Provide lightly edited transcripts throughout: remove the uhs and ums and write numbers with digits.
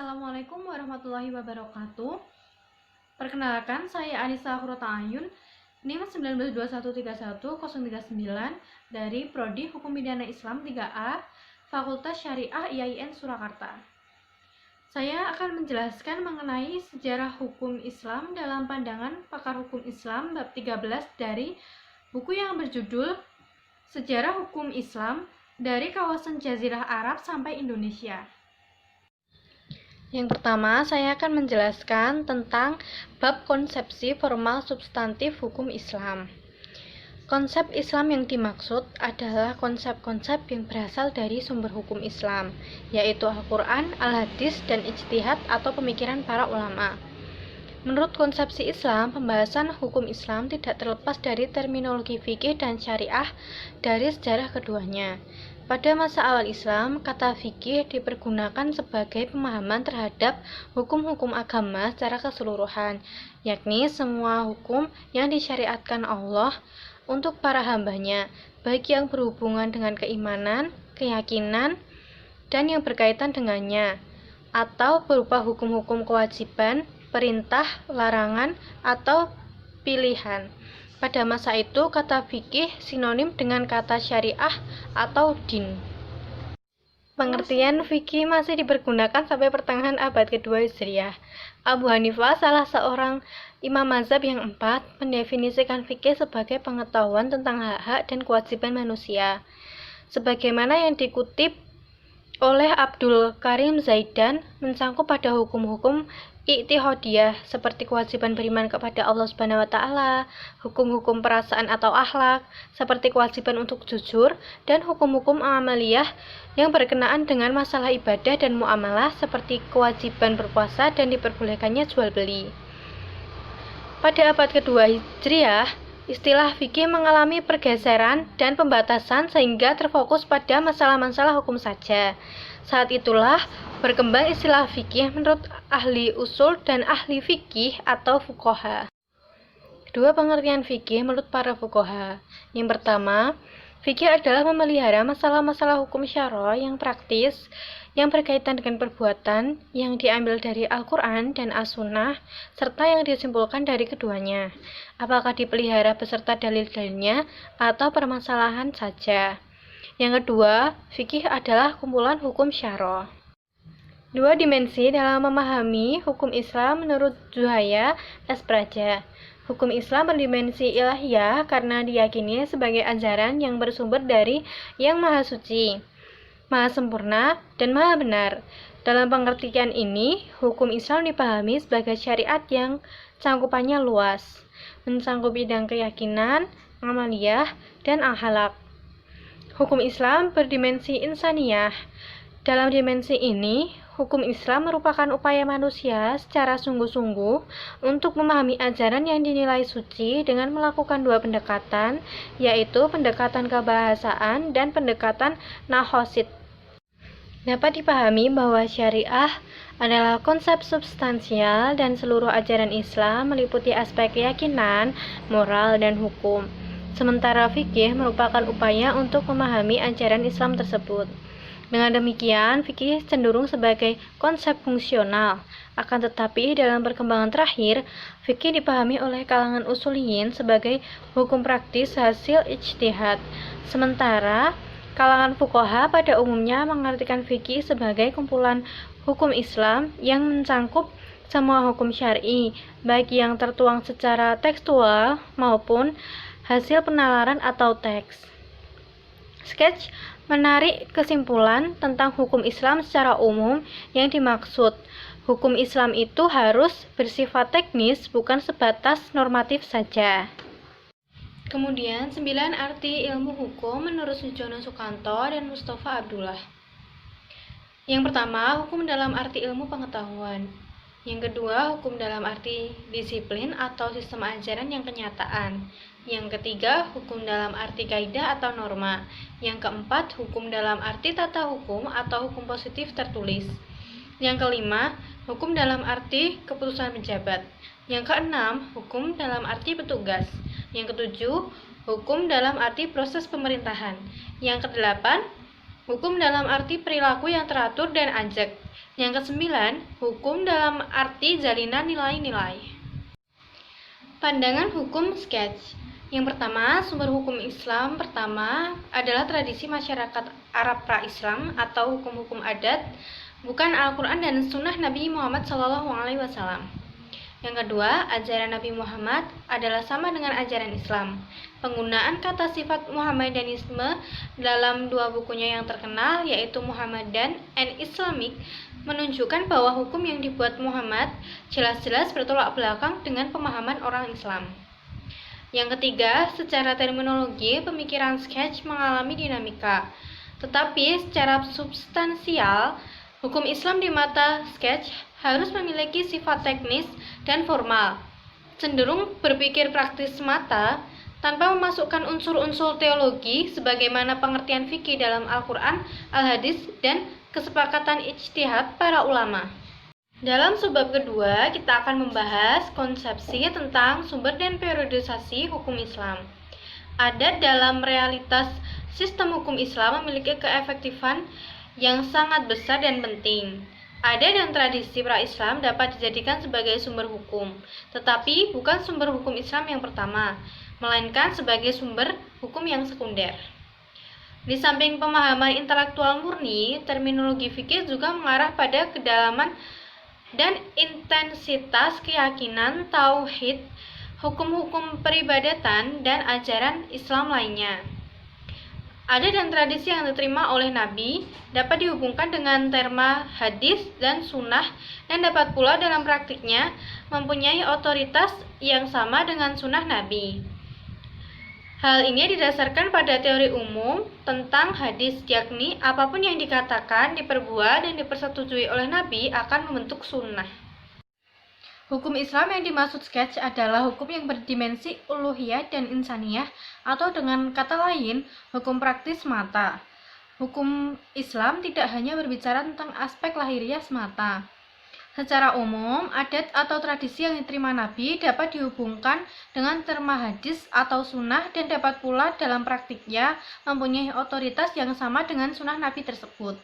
Assalamualaikum warahmatullahi wabarakatuh. Perkenalkan, saya Anissa Kurota Ayun, NIM 192131-039 dari Prodi Hukum Pidana Islam 3A, Fakultas Syariah IAIN Surakarta. Saya akan menjelaskan mengenai sejarah hukum Islam dalam pandangan pakar hukum Islam bab 13 dari buku yang berjudul Sejarah Hukum Islam dari Kawasan Jazirah Arab sampai Indonesia. Yang pertama, saya akan menjelaskan tentang bab konsepsi formal substantif hukum Islam. Konsep Islam yang dimaksud adalah konsep-konsep yang berasal dari sumber hukum Islam, yaitu Al-Quran, Al-Hadis, dan ijtihad atau pemikiran para ulama. Menurut konsepsi Islam, pembahasan hukum Islam tidak terlepas dari terminologi fikih dan syariah dari sejarah keduanya. Pada masa awal Islam, kata fikih dipergunakan sebagai pemahaman terhadap hukum-hukum agama secara keseluruhan, yakni semua hukum yang disyariatkan Allah untuk para hambanya, baik yang berhubungan dengan keimanan, keyakinan, dan yang berkaitan dengannya, atau berupa hukum-hukum kewajiban, perintah, larangan, atau pilihan. Pada masa itu, kata fikih sinonim dengan kata syariah atau din. Pengertian fikih masih dipergunakan sampai pertengahan abad kedua Hijriah. Abu Hanifah, salah seorang imam mazhab yang keempat, mendefinisikan fikih sebagai pengetahuan tentang hak-hak dan kewajiban manusia. Sebagaimana yang dikutip oleh Abdul Karim Zaidan, mencangkup pada hukum-hukum i'tiqadiyah seperti kewajiban beriman kepada Allah Subhanahu wa taala, hukum-hukum perasaan atau akhlak seperti kewajiban untuk jujur, dan hukum-hukum amaliyah yang berkenaan dengan masalah ibadah dan muamalah seperti kewajiban berpuasa dan diperbolehkannya jual beli. Pada abad kedua Hijriah, istilah fikih mengalami pergeseran dan pembatasan sehingga terfokus pada masalah-masalah hukum saja. Saat itulah berkembang istilah fikih menurut ahli usul dan ahli fikih atau fuqaha. Kedua pengertian fikih menurut para fuqaha. Yang pertama, fikih adalah memelihara masalah-masalah hukum syara yang praktis yang berkaitan dengan perbuatan yang diambil dari Al-Quran dan As-Sunnah serta yang disimpulkan dari keduanya, apakah dipelihara beserta dalil-dalilnya atau permasalahan saja. Yang kedua, fikih adalah kumpulan hukum syara. Dua dimensi dalam memahami hukum Islam menurut Zuhaya S. Praja. Hukum Islam berdimensi ilahiyah karena diyakini sebagai ajaran yang bersumber dari Yang Maha Suci, Maha Sempurna, dan Maha Benar. Dalam pengertian ini, hukum Islam dipahami sebagai syariat yang cangkupannya luas, mencakup bidang keyakinan, amaliyah, dan akhlak. Hukum Islam berdimensi insaniyah. Dalam dimensi ini, hukum Islam merupakan upaya manusia secara sungguh-sungguh untuk memahami ajaran yang dinilai suci dengan melakukan dua pendekatan, yaitu pendekatan kebahasaan dan pendekatan nahosid. Dapat dipahami bahwa syariah adalah konsep substansial dan seluruh ajaran Islam meliputi aspek keyakinan, moral, dan hukum. Sementara fikih merupakan upaya untuk memahami ajaran Islam tersebut. Dengan demikian, fikih cenderung sebagai konsep fungsional. Akan tetapi, dalam perkembangan terakhir, fikih dipahami oleh kalangan usuliyin sebagai hukum praktis hasil ijtihad. Sementara, kalangan fuqaha pada umumnya mengartikan fikih sebagai kumpulan hukum Islam yang mencangkup semua hukum syar'i, baik yang tertuang secara tekstual maupun hasil penalaran atau teks. Sketch menarik kesimpulan tentang hukum Islam secara umum yang dimaksud. Hukum Islam itu harus bersifat teknis, bukan sebatas normatif saja. Kemudian, 9 arti ilmu hukum menurut Sujono Sukanto dan Mustafa Abdullah. Yang pertama, hukum dalam arti ilmu pengetahuan. Yang kedua, hukum dalam arti disiplin atau sistem ajaran yang kenyataan. Yang ketiga, hukum dalam arti kaidah atau norma. Yang keempat, hukum dalam arti tata hukum atau hukum positif tertulis. Yang kelima, hukum dalam arti keputusan pejabat. Yang keenam, hukum dalam arti petugas. Yang ketujuh, hukum dalam arti proses pemerintahan. Yang kedelapan, hukum dalam arti perilaku yang teratur dan ajak. Yang kesembilan, hukum dalam arti jalinan nilai-nilai. Pandangan hukum sketch. Yang pertama, sumber hukum Islam pertama adalah tradisi masyarakat Arab pra-Islam atau hukum-hukum adat, bukan Al-Quran dan Sunnah Nabi Muhammad SAW. Yang kedua, ajaran Nabi Muhammad adalah sama dengan ajaran Islam. Penggunaan kata sifat Muhammadanisme dalam dua bukunya yang terkenal, yaitu Muhammadan and Islamic, menunjukkan bahwa hukum yang dibuat Muhammad jelas-jelas bertolak belakang dengan pemahaman orang Islam. Yang ketiga, secara terminologi, pemikiran sketch mengalami dinamika. Tetapi secara substansial, hukum Islam di mata sketch harus memiliki sifat teknis dan formal, cenderung berpikir praktis semata, tanpa memasukkan unsur-unsur teologi sebagaimana pengertian fikih dalam Al-Quran, Al-Hadis, dan kesepakatan ijtihad para ulama. Dalam subbab kedua, kita akan membahas konsepsi tentang sumber dan periodisasi hukum Islam. Adat dalam realitas sistem hukum Islam memiliki keefektifan yang sangat besar dan penting. Adat dan tradisi pra-Islam dapat dijadikan sebagai sumber hukum, tetapi bukan sumber hukum Islam yang pertama, melainkan sebagai sumber hukum yang sekunder. Di samping pemahaman intelektual murni, terminologi fikih juga mengarah pada kedalaman dan intensitas keyakinan, tauhid, hukum-hukum peribadatan, dan ajaran Islam lainnya. Adat dan tradisi yang diterima oleh Nabi dapat dihubungkan dengan terma hadis dan sunnah, dan dapat pula dalam praktiknya mempunyai otoritas yang sama dengan sunnah Nabi. Hal ini didasarkan pada teori umum tentang hadis, yakni apapun yang dikatakan, diperbuat, dan dipersetujui oleh Nabi akan membentuk sunnah. Hukum Islam yang dimaksud sketch adalah hukum yang berdimensi uluhiyah dan insaniyah, atau dengan kata lain, hukum praktis semata. Hukum Islam tidak hanya berbicara tentang aspek lahiriah semata. Secara umum, adat atau tradisi yang diterima Nabi dapat dihubungkan dengan terma hadis atau sunnah, dan dapat pula dalam praktiknya mempunyai otoritas yang sama dengan sunnah Nabi tersebut.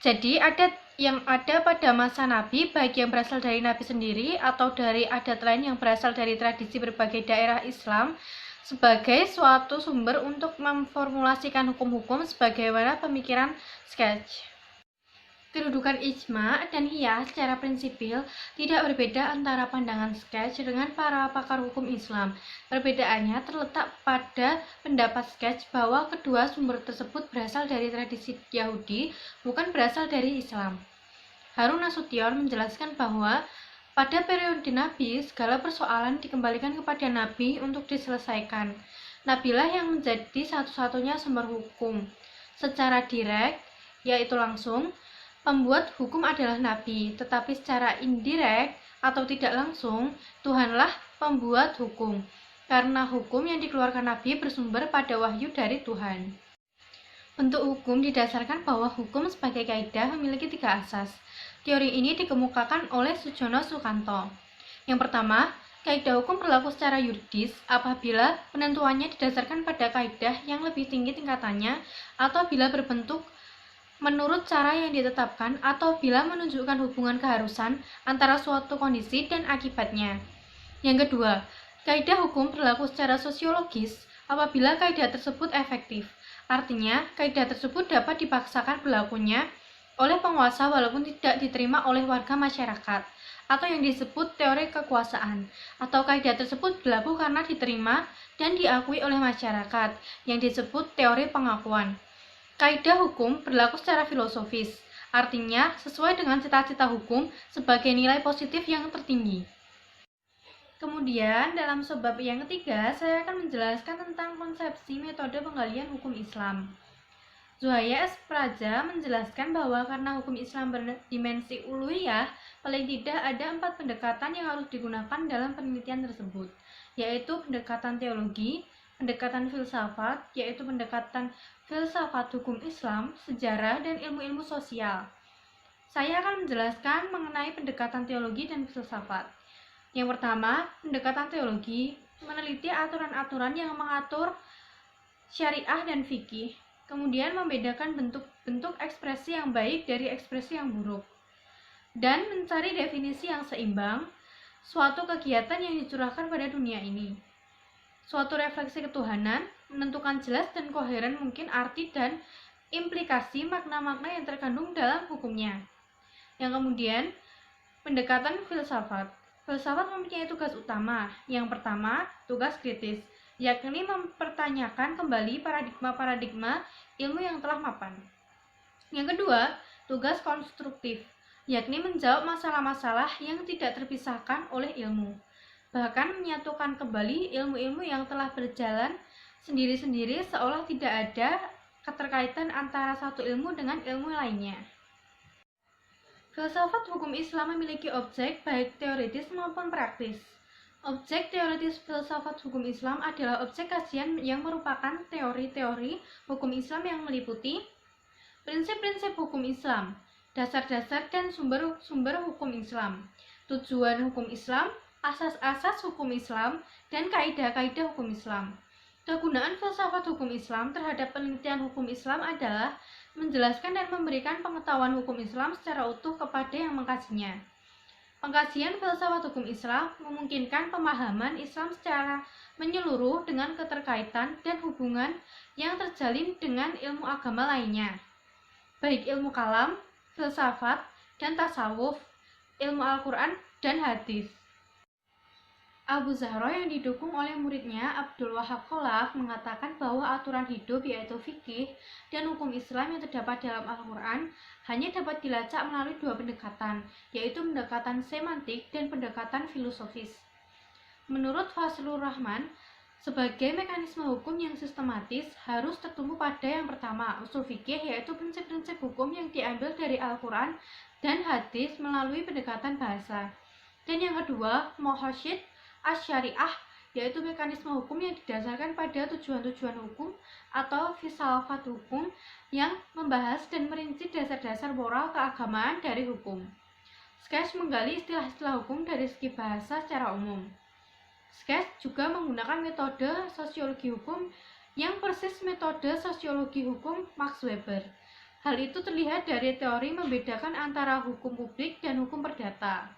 Jadi, adat yang ada pada masa Nabi, baik yang berasal dari Nabi sendiri atau dari adat lain yang berasal dari tradisi berbagai daerah Islam, sebagai suatu sumber untuk memformulasikan hukum-hukum sebagaimana pemikiran sketch. Kedudukan ijma dan hiyah secara prinsipil tidak berbeda antara pandangan sketch dengan para pakar hukum Islam. Perbedaannya terletak pada pendapat sketch bahwa kedua sumber tersebut berasal dari tradisi Yahudi, bukan berasal dari Islam. Harun Nasution menjelaskan bahwa pada periode Nabi, segala persoalan dikembalikan kepada Nabi untuk diselesaikan. Nabilah yang menjadi satu-satunya sumber hukum. Secara direct, yaitu langsung, pembuat hukum adalah Nabi, tetapi secara indirect atau tidak langsung, Tuhanlah pembuat hukum, karena hukum yang dikeluarkan Nabi bersumber pada wahyu dari Tuhan. Bentuk hukum didasarkan bahwa hukum sebagai kaidah memiliki 3 asas. Teori ini dikemukakan oleh Sujono Sukanto. Yang pertama, kaidah hukum berlaku secara yuridis apabila penentuannya didasarkan pada kaidah yang lebih tinggi tingkatannya, atau bila berbentuk menurut cara yang ditetapkan, atau bila menunjukkan hubungan keharusan antara suatu kondisi dan akibatnya. Yang kedua, kaidah hukum berlaku secara sosiologis apabila kaidah tersebut efektif. Artinya, kaidah tersebut dapat dipaksakan berlakunya oleh penguasa walaupun tidak diterima oleh warga masyarakat, atau yang disebut teori kekuasaan, atau kaidah tersebut berlaku karena diterima dan diakui oleh masyarakat, yang disebut teori pengakuan. Kaidah hukum berlaku secara filosofis, artinya sesuai dengan cita-cita hukum sebagai nilai positif yang tertinggi. Kemudian, dalam subbab yang ketiga, saya akan menjelaskan tentang konsepsi metode penggalian hukum Islam. Zuhaya S. Praja menjelaskan bahwa karena hukum Islam berdimensi uluhiyah, paling tidak ada 4 pendekatan yang harus digunakan dalam penelitian tersebut, yaitu pendekatan teologi, pendekatan filsafat, yaitu pendekatan filsafat hukum Islam, sejarah, dan ilmu-ilmu sosial. Saya akan menjelaskan mengenai pendekatan teologi dan filsafat. Yang pertama, pendekatan teologi meneliti aturan-aturan yang mengatur syariah dan fikih, kemudian membedakan bentuk-bentuk ekspresi yang baik dari ekspresi yang buruk. dan mencari definisi yang seimbang, suatu kegiatan yang dicurahkan pada dunia ini. Suatu refleksi ketuhanan, menentukan jelas dan koheren mungkin arti dan implikasi makna-makna yang terkandung dalam hukumnya. Yang kemudian, pendekatan filsafat. Filsafat mempunyai tugas utama. Yang pertama, tugas kritis, yakni mempertanyakan kembali paradigma-paradigma ilmu yang telah mapan. Yang kedua, tugas konstruktif, yakni menjawab masalah-masalah yang tidak terpisahkan oleh ilmu, bahkan menyatukan kembali ilmu-ilmu yang telah berjalan sendiri-sendiri seolah tidak ada keterkaitan antara satu ilmu dengan ilmu lainnya. Filsafat hukum Islam memiliki objek baik teoritis maupun praktis. Objek teoritis filsafat hukum Islam adalah objek kajian yang merupakan teori-teori hukum Islam yang meliputi prinsip-prinsip hukum Islam, dasar-dasar dan sumber-sumber hukum Islam, tujuan hukum Islam, asas-asas hukum Islam, dan kaidah-kaidah hukum Islam. Kegunaan filsafat hukum Islam terhadap penelitian hukum Islam adalah menjelaskan dan memberikan pengetahuan hukum Islam secara utuh kepada yang mengkajinya. Pengkajian filsafat hukum Islam memungkinkan pemahaman Islam secara menyeluruh dengan keterkaitan dan hubungan yang terjalin dengan ilmu agama lainnya, baik ilmu kalam, filsafat, dan tasawuf, ilmu Al-Quran, dan hadis. Abu Zahro yang didukung oleh muridnya Abdul Wahab Khalaf mengatakan bahwa aturan hidup yaitu fikih dan hukum Islam yang terdapat dalam Al-Quran hanya dapat dilacak melalui dua pendekatan, yaitu pendekatan semantik dan pendekatan filosofis. Menurut Fazlur Rahman, sebagai mekanisme hukum yang sistematis harus tertumpu pada yang pertama, usul fikih, yaitu prinsip-prinsip hukum yang diambil dari Al-Quran dan hadis melalui pendekatan bahasa. Dan yang kedua, muhashid asy-syariah, yaitu mekanisme hukum yang didasarkan pada tujuan-tujuan hukum atau filsafat hukum yang membahas dan merinci dasar-dasar moral keagamaan dari hukum. Sketch menggali istilah-istilah hukum dari segi bahasa secara umum. Sketch juga menggunakan metode sosiologi hukum yang persis metode sosiologi hukum Max Weber. Hal itu terlihat dari teori membedakan antara hukum publik dan hukum perdata,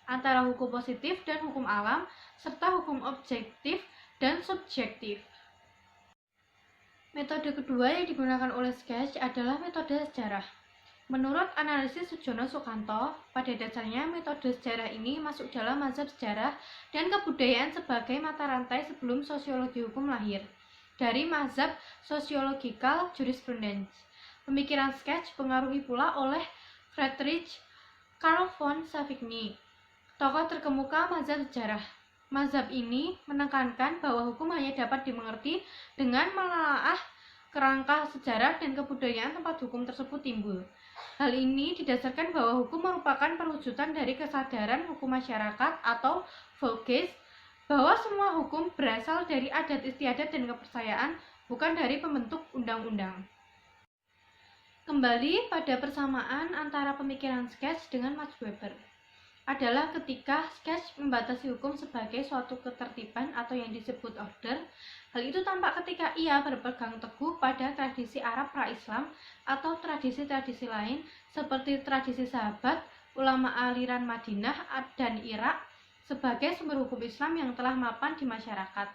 antara hukum positif dan hukum alam, serta hukum objektif dan subjektif. Metode kedua yang digunakan oleh Sketch adalah metode sejarah. Menurut analisis Sujono Sukanto, pada dasarnya metode sejarah ini masuk dalam mazhab sejarah dan kebudayaan sebagai mata rantai sebelum sosiologi hukum lahir, dari mazhab sociological jurisprudence. Pemikiran Sketch dipengaruhi pula oleh Friedrich Karl von Savigny, tokoh terkemuka mazhab sejarah. Mazhab ini menekankan bahwa hukum hanya dapat dimengerti dengan menelaah kerangka sejarah dan kebudayaan tempat hukum tersebut timbul. Hal ini didasarkan bahwa hukum merupakan perwujudan dari kesadaran hukum masyarakat atau volkes, bahwa semua hukum berasal dari adat istiadat dan kepercayaan, bukan dari pembentuk undang-undang. Kembali pada persamaan antara pemikiran Sketch dengan Max Weber adalah ketika Sketch membatasi hukum sebagai suatu ketertiban atau yang disebut order. Hal itu tampak ketika ia berpegang teguh pada tradisi Arab pra-Islam atau tradisi-tradisi lain seperti tradisi sahabat, ulama aliran Madinah dan Irak sebagai sumber hukum Islam yang telah mapan di masyarakat.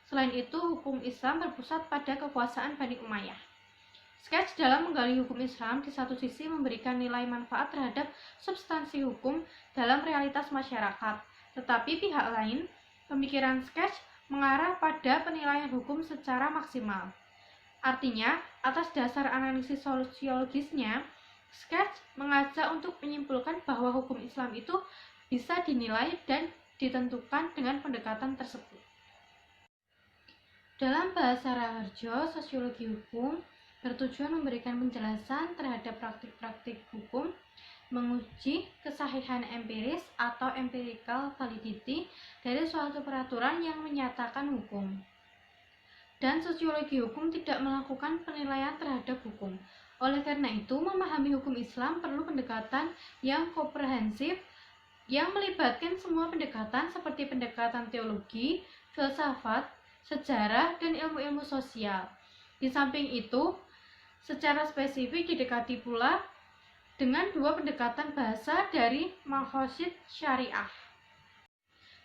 Selain itu, hukum Islam berpusat pada kekuasaan Bani Umayyah. Sketch dalam menggali hukum Islam di satu sisi memberikan nilai manfaat terhadap substansi hukum dalam realitas masyarakat, tetapi pihak lain, pemikiran Sketch mengarah pada penilaian hukum secara maksimal. Artinya, atas dasar analisis sosiologisnya, Sketch mengajak untuk menyimpulkan bahwa hukum Islam itu bisa dinilai dan ditentukan dengan pendekatan tersebut. Dalam bahasa Raharjo, sosiologi hukum bertujuan memberikan penjelasan terhadap praktik-praktik hukum, menguji kesahihan empiris atau empirical validity dari suatu peraturan yang menyatakan hukum. Dan sosiologi hukum tidak melakukan penilaian terhadap hukum. Oleh karena itu, memahami hukum Islam perlu pendekatan yang komprehensif yang melibatkan semua pendekatan seperti pendekatan teologi, filsafat, sejarah, dan ilmu-ilmu sosial. Di samping itu, secara spesifik didekati pula dengan dua pendekatan bahasa dari maqasid syariah.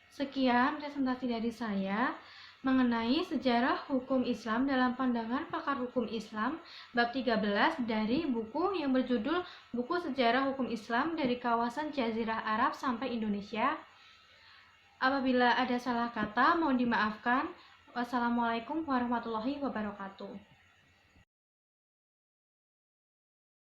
Sekian presentasi dari saya mengenai sejarah hukum Islam dalam pandangan pakar hukum Islam bab 13 dari buku yang berjudul Buku Sejarah Hukum Islam dari Kawasan Jazirah Arab sampai Indonesia. Apabila ada salah kata mohon dimaafkan. Wassalamualaikum warahmatullahi wabarakatuh.